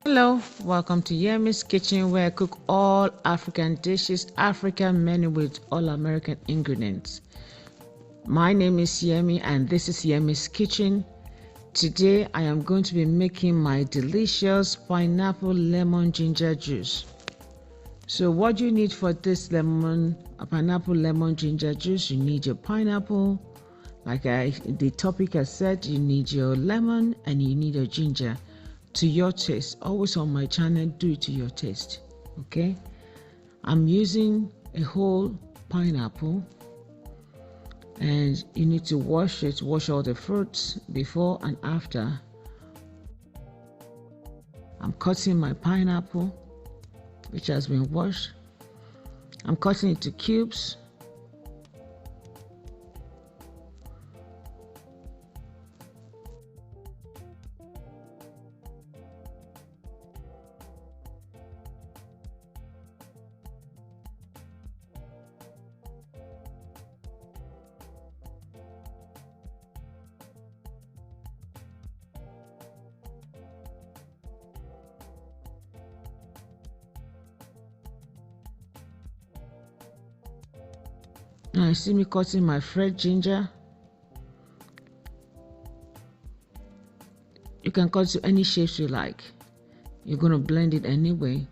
Hello, welcome to Yemizkitchen, where I cook all African dishes, African menu with all American ingredients. My name is Yemi and this is Yemi's Kitchen. Today I am going to be making my delicious pineapple lemon ginger juice. So what you need for this pineapple lemon ginger juice, you need your pineapple. The topic has said, you need your lemon and you need your ginger. To your taste. Always on my channel, do it to your taste. Okay, I'm using a whole pineapple, and you need to wash all the fruits before and after. I'm cutting my pineapple, which has been washed. I'm cutting it to cubes. Now you see me cutting my fresh ginger. You can cut to any shapes you like. You're going to blend it anyway.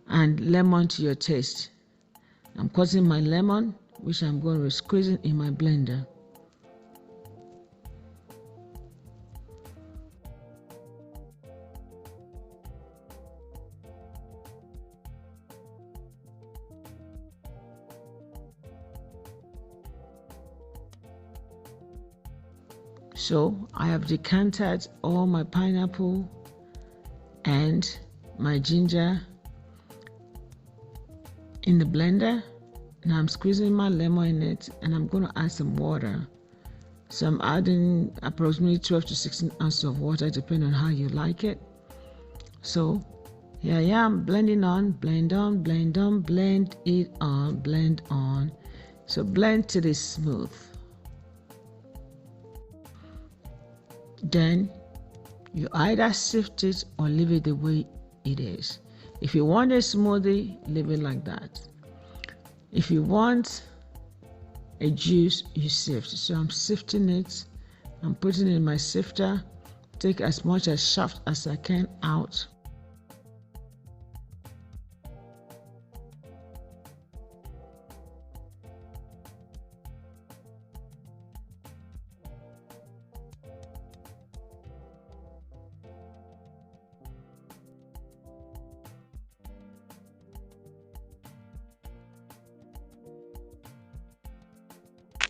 And lemon to your taste. I'm cutting my lemon, which I'm going to squeeze it in my blender. So I have decanted all my pineapple and my ginger in the blender. Now I'm squeezing my lemon in it, and I'm going to add some water. So I'm adding approximately 12 to 16 ounces of water, depending on how you like it. So here I am blending on, blend on, blend on, blend it on, blend on. So blend till it's smooth. Then you either sift it or leave it the way it is. If you want a smoothie, leave it like that. If you want a juice, you sift. So I'm sifting it. I'm putting it in my sifter. Take as much as shaft as I can out.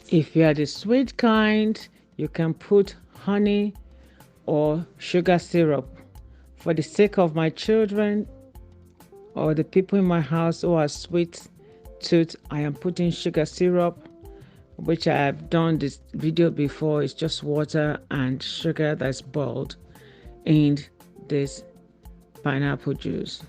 If you are the sweet kind, you can put honey or sugar syrup. For the sake of my children or the people in my house who are sweet tooth, I am putting sugar syrup, which I have done this video before. It's just water and sugar that's boiled in this pineapple juice.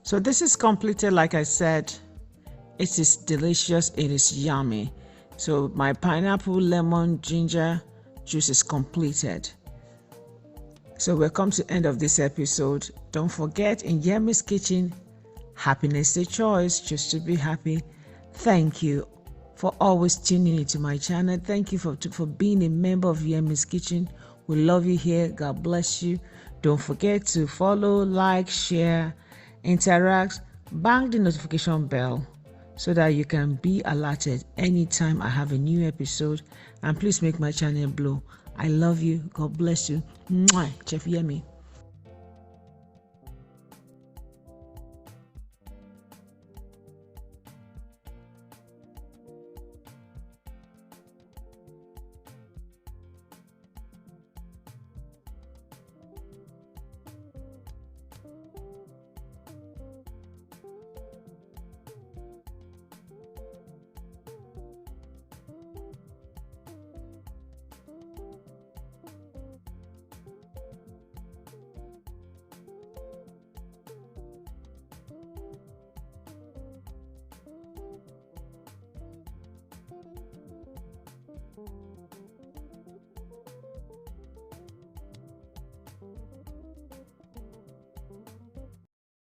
So this is completed. Like I said, it is delicious, it is yummy. So my pineapple, lemon, ginger juice is completed. So we've come to the end of this episode. Don't forget, in Yemi's Kitchen, happiness is a choice. Choose to be happy. Thank you for always tuning into my channel. Thank you for being a member of Yemi's Kitchen. We love you here. God bless you. Don't forget to follow, like, share, interact, bang the notification bell so that you can be alerted anytime I have a new episode. And please make my channel blow. I love you. God bless you. Mwah. Chef Yemi.